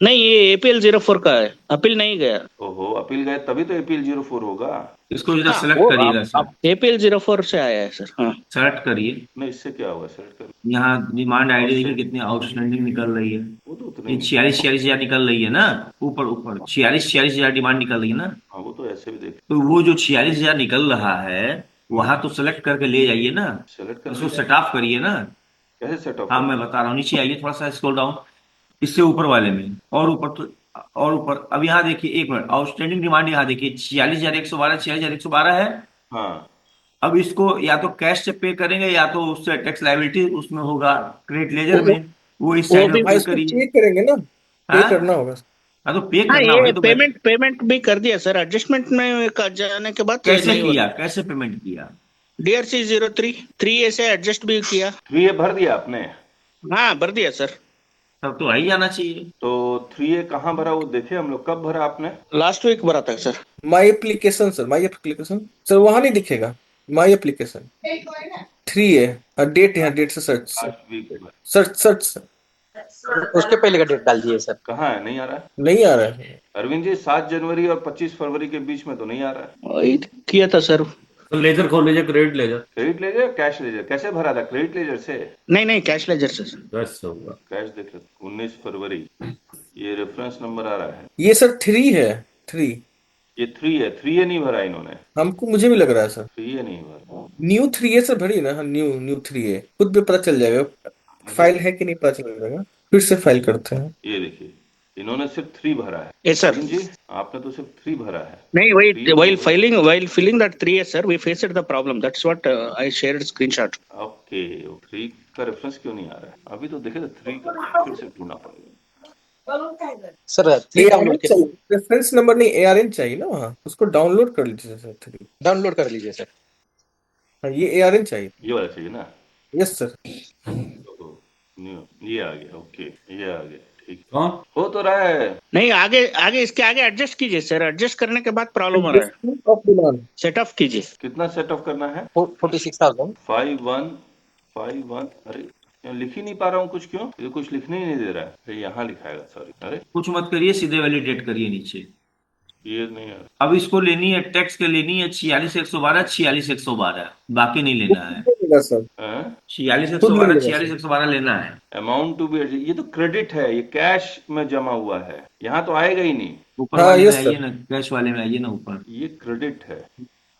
नहीं, ये APL 04 का है, अपील नहीं गया। ओहो, अपील गए तभी तो APL 04 होगा। इसको जरा सेलेक्ट करिएगा सर। APL 04 से आया है सर। हाँ, सेलेक्ट करिए। नहीं, इससे क्या होगा? सेलेक्ट कर, यहाँ डिमांड आईडी देखिए कितनी आउटस्टैंडिंग निकल रही है। वो तो उतने ये 46 हजार निकल रही है ना, ऊपर 46 हजार डिमांड निकल रही है ना। हाँ, वो तो ऐसे भी देख तो वो जो 46 हजार निकल रहा है वहां तो सेलेक्ट करके ले जाइए ना, सेलेक्ट कर। उसको सेट ऑफ करिए ना। कैसे सेट ऑफ? हाँ मैं बता रहा हूँ, नीचे आइए थोड़ा सा स्क्रॉल डाउन, इससे ऊपर वाले में और ऊपर तो और ऊपर। अब यहाँ देखिए, एक मिनट, आउटस्टैंडिंग डिमांड यहाँ देखिए 46,112 46,112 है। हाँ, अब इसको या तो कैश से पे करेंगे या तो उससे टैक्स लायबिलिटी उसमें होगा क्रेडिट लेजर में, वो इस साइड में पे करिए। पे करेंगे ना, पे हाँ? करना होगा। हाँ तो पे हाँ, करना ये होगा तो पेमेंट भी कर दिया सर, एडजस्टमेंट में जाने के बाद कैसे नहीं किया, कैसे पेमेंट किया? DRC 03 3A से एडजस्ट भी किया। 3A भर दिया आपने? हाँ, भर दिया सर। तब तो आई जाना चाहिए। तो 3A कहाँ भरा वो देखे हम लोग, कब भरा आपने? लास्ट वीक भरा था सर। माई एप्लीकेशन सर वहां नहीं दिखेगा। माई एप्लीकेशन 3A डेट, यहाँ डेट से सर्च लास्ट वीक सर्च उसके पहले का डेट डाल दीजिए सर। कहाँ है? नहीं आ रहा? नहीं आ रहा है। अरविंद जी 7 जनवरी और 25 फरवरी के बीच में तो नहीं आ रहा है। वही किया था सर। तो लेजर खोल लीजिए, credit ledger. Credit ledger, cash ledger? कैसे भरा था? क्रेडिट लेजर से? नहीं, कैश लेजर से सर। बस होगा। कैश देख रहे 19 फरवरी, ये रेफरेंस नंबर आ रहा है। ये सर 3 है, 3। ये 3 है, 3A नहीं भरा इन्होंने। मुझे भी लग रहा है सर 3A नहीं भरा। न्यू 3A से भरी ना। हाँ, न्यू 3A खुद भी पता चल जाएगा फाइल है कि नहीं, पता चल जाएगा। फिर से फाइल करते हैं। ये देखिए, इन्होंने सिर्फ 3 भरा है। Yes, sir. अरविंद जी, आपने तो सिर्फ 3 भरा है। नहीं, Three- while filling that 3S, sir, we faced the problem. That's what I shared screenshot. Okay, 3 का रेफरेंस क्यों नहीं आ रहा है? अभी तो देखे तो 3 का फिर से ढूंढना पड़ेगा। सर 3 ARN डाउनलोड चाहिए, रेफरेंस नंबर नहीं, ARN चाहिए ना वहाँ, उसको डाउनलोड कर लीजिए सर 3। डाउनलोड कर लीजिए सर। हाँ, ये ARN चाहिए। ये वाला चाहिए ना? Yes sir. ये आ गया, ओके, ये आ गया, ठीक हाँ हो तो रहा है। नहीं, आगे इसके आगे एडजस्ट कीजिए सर। एडजस्ट करने के बाद प्रॉब्लम आ रहा है। ऑफ डिमांड सेट ऑफ कीजिए। कितना सेट ऑफ करना है? 46,000। 5151। अरे यहाँ लिख ही नहीं पा रहा हूँ कुछ, क्यों? ये कुछ लिखने ही नहीं दे रहा है। अरे यहाँ लिखाएगा, सॉरी। अरे कुछ मत करिए, सीधे वैलिडेट करिए नीचे। ये नहीं है। अब इसको लेनी है, टैक्स के लेनी है 46,112, 46,112, बाकी नहीं लेना है। सर 46,112, 46,112 लेना है। अमाउंट टू बी, ये तो क्रेडिट है, ये कैश में जमा हुआ है, यहाँ तो आएगा ही नहीं। ऊपर हाँ, वाले yes, में sir. आइए ना, कैश वाले में आइए ना ऊपर। ये क्रेडिट है।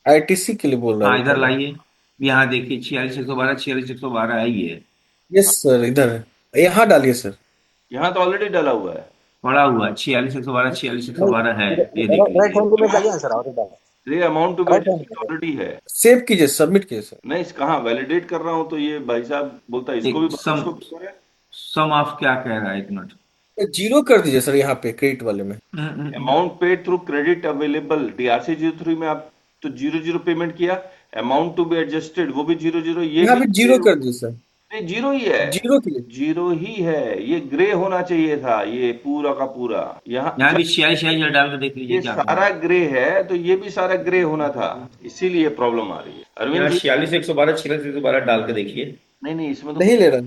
ITC के लिए बोल रहा हाँ है। इधर लाइए, यहाँ देखिए 46,112, 46,112 है ये। यस सर, इधर है, यहाँ डालिए सर। यहाँ तो ऑलरेडी डाला हुआ है। पड़ा हुआ है 46,112, 46,112 है, ये देख राइट लीजिए। हैंड में जाइए सर, और डाल। ये amount to be Right hand. Already है। सेव कीजिए, सबमिट कीजिए सर। नहीं, कहाँ वैलिडेट कर रहा हूँ तो ये भाई साहब बोलता है इसको भी सम इसको भी करें। सम ऑफ क्या कह रहा है, एक मिनट। जीरो कर दीजिए सर यहाँ पे क्रेडिट वाले में। Amount paid through credit available DRC 03 में आप तो 00 पेमेंट किया। अमाउंट टू बी एडजस्टेड वो भी 00, ये यहाँ भी पे जीरो कर दीजिए सर। नहीं, जीरो ही है। जीरो कीजिए। जीरो ही है, ये ग्रे होना चाहिए था, ये पूरा का पूरा। यहाँ भी 46,000 डाल के देख लीजिए ये क्या सारा ग्रे है, तो ये भी सारा ग्रे होना था, इसीलिए प्रॉब्लम आ रही है। अरविंद जी 46,112, 46,112 डाल के देखिए। नहीं, इसमें तो नहीं ले रहा।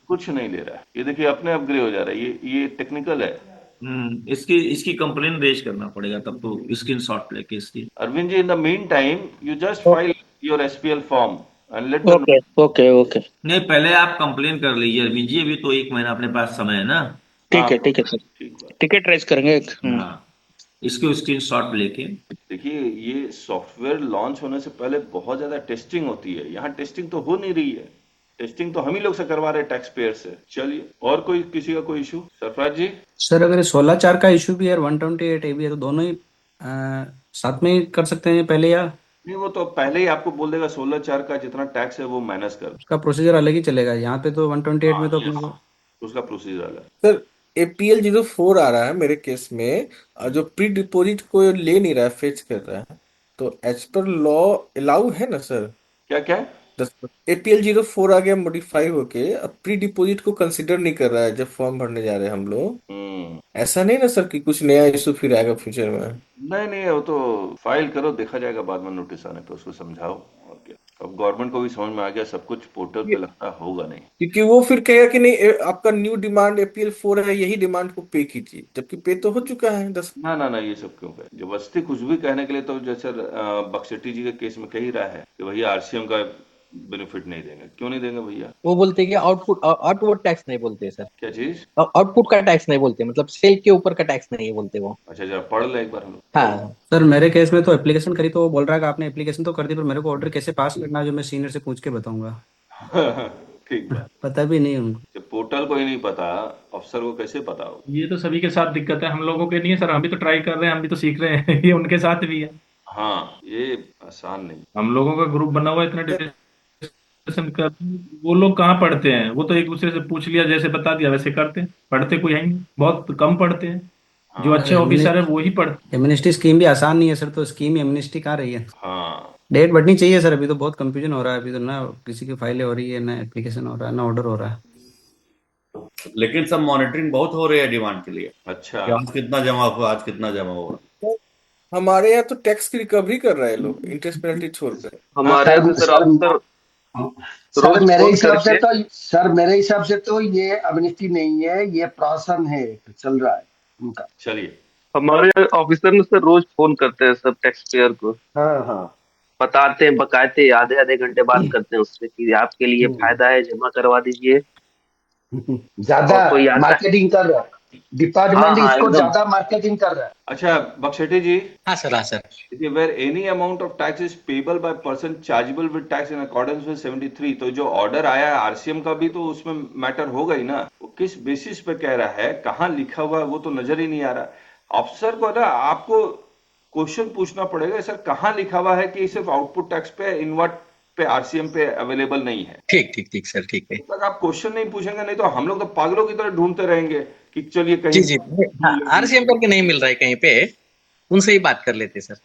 कुछ नहीं ले रहा है। ये देखिए अपने आप ग्रे हो जा रहा है, ये टेक्निकल है। इसकी कंप्लेन रेज करना पड़ेगा, तब तो स्क्रीनशॉट लेके इसकी। Arvind ji, in the mean time you just file your SPL form and let okay. नहीं, पहले आप कंप्लेन कर लीजिए अरविंद जी, अभी तो 1 महीना अपने पास समय है ना। ठीक है सर, टिकट रेज करेंगे। हाँ, इसके स्क्रीनशॉट लेके। देखिए, ये सॉफ्टवेयर लॉन्च होने से पहले बहुत ज्यादा टेस्टिंग होती है, यहाँ टेस्टिंग तो हो नहीं रही है। टेस्टिंग तो हम ही लोग से करवा रहे हैं टैक्स पेयर से। चलिए, और कोई किसी का कोई इशू? सरफराज जी सर, अगर 16/4 का इशू भी है और 128 AB है, तो दोनों ही साथ में ही कर सकते हैं पहले, या नहीं, वो तो पहले ही आपको बोल देगा 16/4 का जितना टैक्स है वो माइनस कर। उसका प्रोसीजर अलग ही चलेगा? यहाँ पे तो 128 में तो अपने को उसका प्रोसीजर अलग। सर APL 04 आ रहा है मेरे केस में, जो प्री डिपोजिट को ले नहीं रहा है, फेच कर रहा है, तो एज पर लॉ अलाउ है ना सर? क्या? APL 04 आ गया मॉडिफाई होके, अब प्री डिपोजिट को कंसिडर नहीं कर रहा है जब फॉर्म भरने जा रहे हैं हम लोग। ऐसा नहीं ना सर कि कुछ नया इशू फिर आएगा फ्यूचर में? नहीं, वो तो फाइल करो, देखा जाएगा बाद में नोटिस आने पे, उसको समझाओ और क्या। अब गवर्नमेंट को भी समझ में आ गया सब कुछ पोर्टल पे लगता होगा नहीं, क्योंकि वो फिर कहेगा कि नहीं आपका न्यू डिमांड APL 4 है, यही डिमांड को पे कीजिए, जबकि पे तो हो चुका है 10। ना, ये सब क्यों कहे जबरदस्ती कुछ भी कहने के लिए। तो जैसे बक्सेटी जी के केस में कह ही रहा है कि भैया RCM का बेनिफिट नहीं देंगे। क्यों नहीं देंगे भैया? वो बोलते हैं कि आउटपुट टैक्स नहीं बोलते सर। क्या चीज? आउटपुट का टैक्स नहीं बोलते, मतलब सेल के ऊपर का टैक्स नहीं बोलते वो। अच्छा, जरा पढ़ ले एक बार हम। हाँ सर, मेरे केस में तो एप्लीकेशन करी तो वो बोल रहा है कि आपने एप्लीकेशन तो कर दी, पर मेरे को ऑर्डर कैसे पास करना है जो मैं सीनियर से पूछ के बताऊंगा। ठीक बात। पता भी नहीं उनको। जब पोर्टल को ही नहीं पता, अफसर को कैसे पता हो? ये तो सभी के साथ दिक्कत है, हम लोगों के नहीं है सर। हम भी तो ट्राई कर रहे हैं, हम भी तो सीख रहे हैं। ये उनके साथ भी है। हाँ, ये आसान नहीं। हम लोगों का ग्रुप बना हुआ है, इतना डिस्कशन कर, वो लोग कहाँ पढ़ते हैं? वो तो एक दूसरे से पूछ लिया, जैसे बता दिया वैसे करते हैं। पढ़ते कोई है नहीं, बहुत कम पढ़ते हैं। जो अच्छे ऑफिसर है वो ही पढ़ते। एमनेस्टी स्कीम भी आसान नहीं है सर, तो स्कीम एमनेस्टी कहाँ रही है? हाँ, डेट बढ़नी चाहिए सर। अभी तो बहुत कंफ्यूजन हो रहा है, अभी तो ना किसी की फाइलें हो रही है, ना एप्लीकेशन हो रहा है, ना ऑर्डर हो रहा है। लेकिन सब मॉनिटरिंग बहुत हो रही है डिमांड के लिए। अच्छा, कि आज कितना जमा हुआ, आज कितना जमा हुआ। हमारे यहाँ तो टैक्स की रिकवरी कर रहे हैं लोग, इंटरेस्ट पेनल्टी छोड़ कर। हमारे मेरे हिसाब से तो ये अमनिस्टी नहीं है, ये प्रावधान है, चल रहा है उनका। चलिए, हमारे ऑफिसर ने सर रोज फोन करते हैं सब टैक्स पेयर को। हाँ, बताते हैं, बकायदे आधे घंटे बात करते हैं उससे कि आपके लिए फायदा है, जमा करवा दीजिए। ज्यादा मार्केटिंग कर रहा है डिपार्टमेंट, इसको ज्यादा मार्केटिंग कर रहा है। अच्छा बक्सेटी जी। हाँ sir. Where any amount of tax is payable by person chargeable with tax in accordance with 73, तो जो ऑर्डर आया है RCM का भी तो उसमें मैटर होगा ही ना। वो किस बेसिस पे कह रहा है, कहाँ लिखा हुआ है, वो तो नजर ही नहीं आ रहा। अफसर को ना आपको क्वेश्चन पूछना पड़ेगा, सर कहाँ लिखा हुआ है कि सिर्फ आउटपुट टैक्स पे, इनवर्ट पे, आरसीएम पे अवेलेबल नहीं है। ठीक ठीक ठीक सर, ठीक है। जब तक आप क्वेश्चन नहीं पूछेंगे, नहीं तो हम लोग तो पागलों की तरह ढूंढते रहेंगे कि चलिए कहीं जी जी, आरसीएम करके नहीं मिल रहा है कहीं पे, उनसे ही बात कर लेते सर।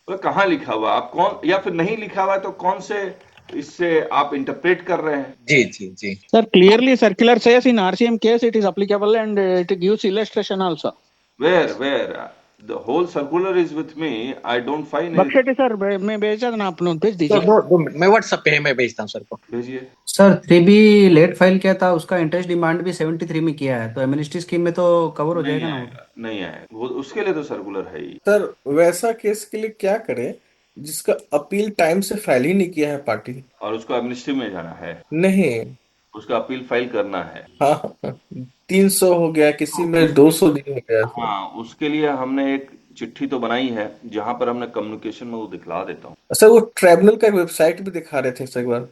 तो कहाँ लिखा हुआ, आप कौन, या फिर नहीं लिखा हुआ है तो कौन से इससे आप इंटरप्रेट कर रहे हैं। जी जी जी Sir, clearly circular says in RCM case it is applicable and it gives illustration also. Where the whole circular is with me, I don't find it। बख्शेटी सर मैं भेजा था ना, आप लोग भेज तो दीजिए। दो मिनट, मैं व्हाट्सएप पे है, मैं भेजता हूँ सर को। भेजिए। सर 3B लेट फाइल किया था, उसका इंटरेस्ट डिमांड भी 73 में किया है, तो एमनेस्टी स्कीम में तो कवर हो जाएगा ना वो? नहीं आएगा वो, उसके लिए तो सर्कुलर है ही। सर वैसा केस के लिए क्या करें जिसका अपील टाइम से फाइल ही नहीं किया है पार्टी? और उसको एमनेस्टी में जाना है, नहीं। उसका अपील फाइल करना है। हाँ 300 हो गया, किसी में 200 दिन हो गया। हाँ, उसके लिए हमने एक चिट्ठी तो बनाई है, जहां पर हमने कम्युनिकेशन में वो दिखला देता हूँ। सर वो ट्राइब्यूनल का वेबसाइट भी दिखा रहे थे सर एक बार।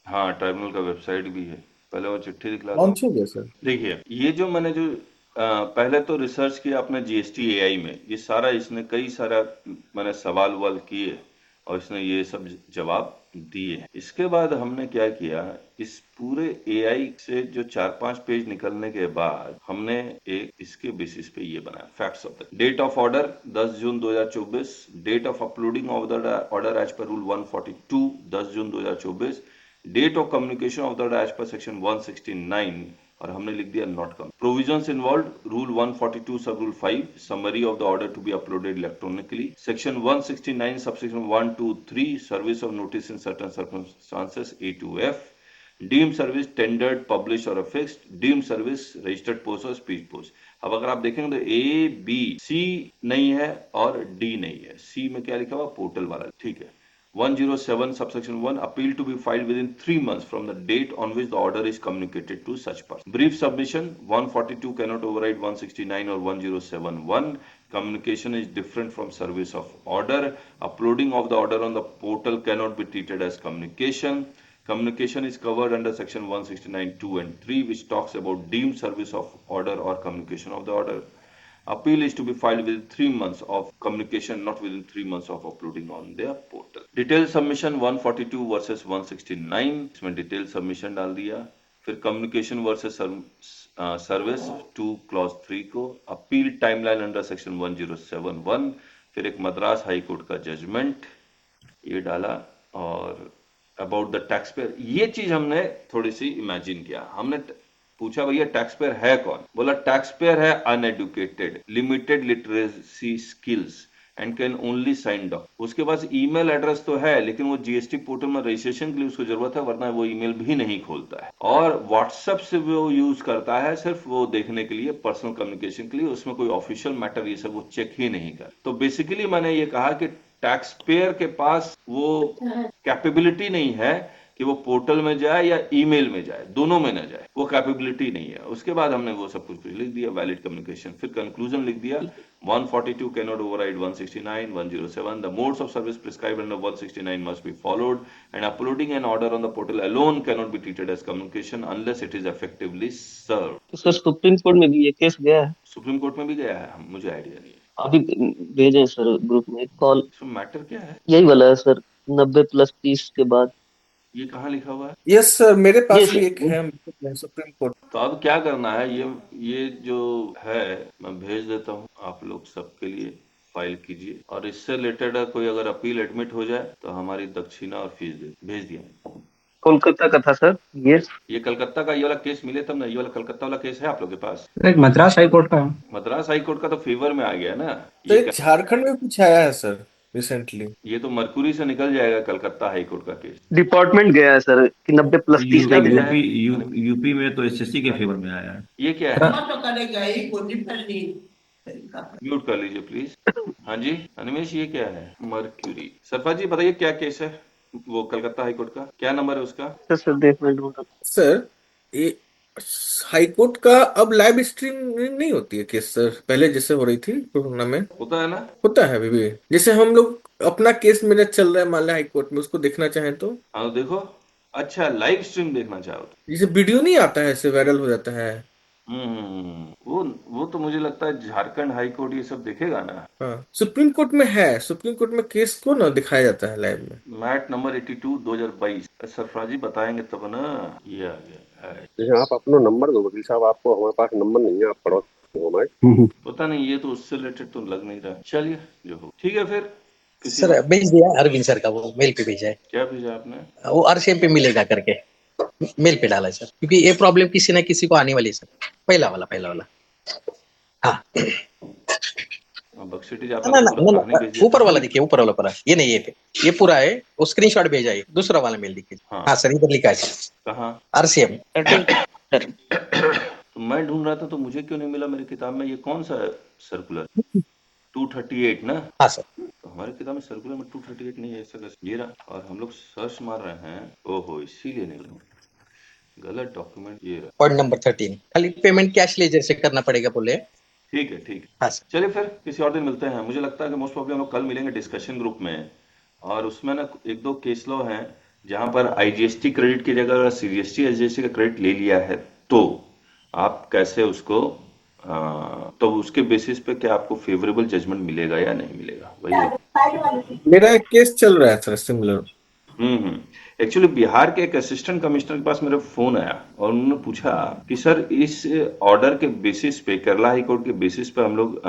हाँ, ट्राइब्यूनल का वेबसाइट भी है, पहले वो चिट्ठी दिखलाता लॉन्च हूँ। हो गया सर? देखिए, ये जो मैंने जो पहले तो रिसर्च किया अपने जीएसटी एआई में, ये सारा इसने कई सारा मैंने सवाल ववाल किए और इसने ये सब जवाब दिए। इसके बाद हमने क्या किया, इस पूरे एआई से जो 4-5 पेज निकलने के बाद हमने एक इसके बेसिस पे ये बनाया, facts of the date of order 10 June 2024, date of uploading of the order as per rule 142 10 June 2024, date of communication of the as per section 169, और हमने लिख दिया not come provisions involve rule 142 sub rule 5 summary of the order to be uploaded electronically, section 169 subsection 1 2 3 service of notice in certain circumstances A to F, deemed service tendered publish और fixed, deemed service registered post और speed post. अब अगर आप देखेंगे तो A B C नहीं है और D नहीं है, C में क्या लिखा हुआ, पोर्टल वाला, ठीक है। 107 subsection 1 appeal to be filed within 3 months from the date on which the order is communicated to such person. Brief submission 142 cannot override 169 or 1071. Communication is different from service of order. Uploading of the order on the portal cannot be treated as communication. Communication is covered under section 169 2 and 3, which talks about deemed service of order or communication of the order. Appeal is to be filed within 3 months of communication, not within 3 months of uploading on their portal. Detailed submission 142 versus 169, इसमें detail submission डाल दिया। फिर communication versus service 2 clause 3 को, appeal timeline under section 1071, फिर एक Madras high court का judgement ये डाला, और अबाउट द टैक्स पेयर, ये चीज हमने थोड़ी सी इमेजिन किया। हमने पूछा भैया टैक्स पेयर है कौन, बोला टैक्स पेयर है uneducated, limited literacy skills and can only sign doc. उसके पास ईमेल एड्रेस तो है, लेकिन वो जीएसटी पोर्टल में रजिस्ट्रेशन के लिए उसको जरूरत है, वरना वो ईमेल भी नहीं खोलता है। और व्हाट्सएप से वो यूज करता है सिर्फ वो देखने के लिए, पर्सनल कम्युनिकेशन के लिए, उसमें कोई ऑफिशियल मैटर ये सब वो चेक ही नहीं कर। तो बेसिकली मैंने ये कहा कि टैक्स पेयर के पास वो कैपेबिलिटी नहीं है कि वो पोर्टल में जाए या ईमेल में जाए, दोनों में ना जाए, वो कैपेबिलिटी नहीं है। उसके बाद हमने वो सब कुछ लिख दिया, वैलिड कम्युनिकेशन, फिर कंक्लूजन लिख दिया 142 cannot override 169 107, the modes of service prescribed under 169 must be followed and uploading an order on the portal alone cannot be treated as communication unless it is effectively serve. तो sir supreme court में भी ये case गया है? Supreme court में भी गया है, मुझे आइडिया नहीं है। अभी भेजे सर ग्रुप में कॉल, मैटर क्या है? यही वाला है सर, 90 + 30 के बाद। ये कहाँ लिखा हुआ है? यस सर, मेरे पास Yes, भी sir. एक है सुप्रीम कोर्ट। तो अब क्या करना है, ये जो है मैं भेज देता हूँ आप लोग सबके लिए, फाइल कीजिए, और इससे रिलेटेड कोई अगर अपील एडमिट हो जाए तो हमारी दक्षिणा और फीस भेज दिया। कोलकाता का था सर ये कलकत्ता का ये वाला केस मिले तब ना, ये वाला कलकत्ता वाला केस है आप लोग के पास? एक मद्रास हाई कोर्ट का है। मद्रास हाई कोर्ट का तो फेवर में आ गया ना। तो ये एक झारखंड में कुछ आया है सर रिसेंटली। ये तो मरकुरी से निकल जाएगा कलकत्ता हाई कोर्ट का केस। डिपार्टमेंट गया है सर कि 90 + 30 क्या में मिला गया है। यूपी में तो एसएससी के फेवर में आया है। ये क्या है? म्यूट कर लीजिए प्लीज। हाँ जी अनिमेश, ये क्या है? मर्क्यूरी। सरफा जी बताइए क्या केस है वो कलकत्ता हाई कोर्ट का, क्या नंबर है उसका? सर देख मैं ढूंढ रहा हूं। सर ये हाई कोर्ट का अब लाइव स्ट्रीम नहीं होती है केस सर, पहले जैसे हो रही थी कोरोना में। होता है ना? होता है अभी भी, जैसे हम लोग अपना केस मेरा चल रहा है मान लिया हाई कोर्ट में, उसको देखना चाहें तो। हाँ तो देखो, अच्छा लाइव स्ट्रीम देखना चाहो तो। जैसे वीडियो नहीं आता है, ऐसे वायरल हो जाता है। वो तो मुझे लगता है झारखंड हाई कोर्ट ये सब देखेगा ना। हाँ, सुप्रीम कोर्ट में है, सुप्रीम कोर्ट में केस को ना दिखाया जाता है लाइव में। मैट नंबर 82 2022 सरफराजी बताएंगे तब ना। ये आ गया है। जैसे आप अपना नंबर दो वकील साहब, आपको हमारे पास नंबर नहीं है, आप पढ़ो हमारे। पता नहीं, ये तो उससे रिलेटेड तो लग नहीं रहा। चलिए जो हो ठीक है फिर। किसी सर भेज दिया अरविंद सर का, वो मेल पे भेजा है, क्या भेजा आपने? वो आरसीएम पे मिलेगा करके मेल पे डाला है सर, क्योंकि ये प्रॉब्लम किसी न किसी को आने वाली है सर। पहला वाला हाँ बक्सिटी ना ऊपर वाला देखिए, ऊपर वाला पूरा, ये नहीं ये पूरा है, वो स्क्रीनशॉट भेजा है, दूसरा वाला मेल देखिए। हाँ सर, इधर लिखा है सर, कहाँ? आरसीएम। तो मैं ढूंढ रहा था तो मुझे क्यों नहीं मिला मेरी किताब में? ये कौन सा सर्कुलर? 238 ना? हाँ सर। तो हमारी किताब में सर्कुलर में 238 नहीं है, ऐसा ये रहा। और हम लोग सर्च मार रहे हैं, ओहो इसीलिए नहीं रहा, गलत डॉक्यूमेंट ये रहा। पॉइंट नंबर 13, खाली पेमेंट कैश लेजर से करना पड़ेगा बोले। ठीक है हाँ सर। चलिए फिर किसी और दिन मिलते हैं। मुझे लगता है कि मोस्ट प्रॉब्ली हम लोग कल मिलेंगे डिस्कशन ग्रुप में, और उसमें ना एक दो केस लॉ हैं जहां पर आईजीएसटी क्रेडिट की जगह सीजीएसटी एसजीएसटी का क्रेडिट ले लिया है, तो आप कैसे उसको तो उसके बेसिस पे क्या आपको फेवरेबल जजमेंट मिलेगा या नहीं मिलेगा, वही। मेरा एक केस चल रहा है सर सिमिलर। एक्चुअली बिहार के एक असिस्टेंट कमिश्नर के पास मेरा फोन आया और उन्होंने पूछा कि सर इस ऑर्डर के बेसिस पे, केरला हाई कोर्ट के बेसिस पे हम लोग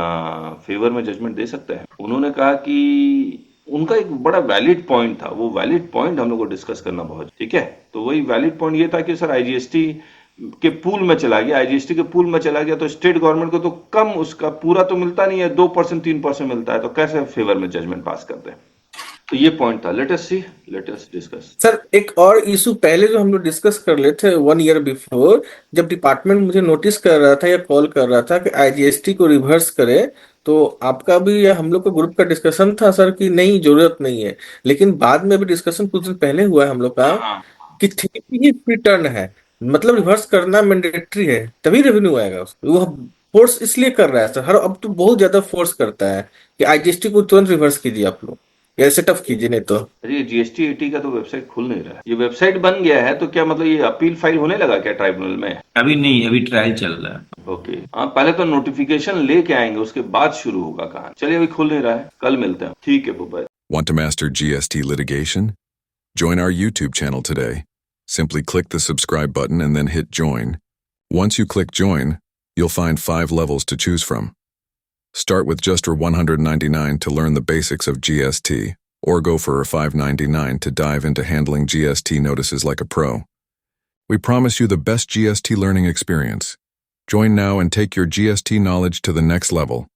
फेवर में जजमेंट दे सकते हैं। उन्होंने कहा कि उनका एक बड़ा वैलिड पॉइंट था, वो वैलिड पॉइंट हम लोग को डिस्कस करना बहुत ठीक है। तो वही वैलिड पॉइंट ये था कि सर आईजीएसटी के पूल में चला गया, आईजीएसटी के पूल में चला गया तो स्टेट गवर्नमेंट को तो कम उसका पूरा तो मिलता नहीं है, 2% 3% मिलता है, तो कैसे फेवर में जजमेंट पास करते हैं। तो ये पॉइंट था। Let us discuss. सर एक और इशू पहले जो हम लोग डिस्कस कर रहे थे 1 ईयर बिफोर, जब डिपार्टमेंट मुझे नोटिस कर रहा था या कॉल कर रहा था कि आईजीएसटी को रिवर्स करे, तो आपका भी या हम लोग का ग्रुप का डिस्कशन था सर कि नहीं जरूरत नहीं है। लेकिन बाद में भी डिस्कशन कुछ दिन पहले हुआ है हम लोग का कि ठीक ही रिटर्न है, मतलब रिवर्स करना मैंडेटरी है, तभी रेवेन्यू आएगा उसको। वो फोर्स इसलिए कर रहा है सर, हर अब तो बहुत ज्यादा फोर्स करता है कि आईजीएसटी को तुरंत रिवर्स कीजिए आप लोग, या सेटअप कीजिए नहीं तो। अरे जीएसटी 80 का तो वेबसाइट खुल नहीं रहा है। ये वेबसाइट बन गया है तो क्या मतलब ये अपील फाइल होने लगा क्या ट्राइब्यूनल में? अभी नहीं, अभी ट्रायल चल रहा है। ओके हाँ, पहले तो नोटिफिकेशन लेके आएंगे, उसके बाद शुरू होगा कहां। चलिए अभी खुल नहीं रहा है, कल मिलते हैं। ठीक है बुब्बा। Want to master GST litigation? Join our YouTube channel today. Simply click the subscribe button and then hit join. Once you click join, you'll find 5 levels to choose from. Start with just $199 to learn the basics of GST, or go for $599 to dive into handling GST notices like a pro. We promise you the best GST learning experience. Join now and take your GST knowledge to the next level.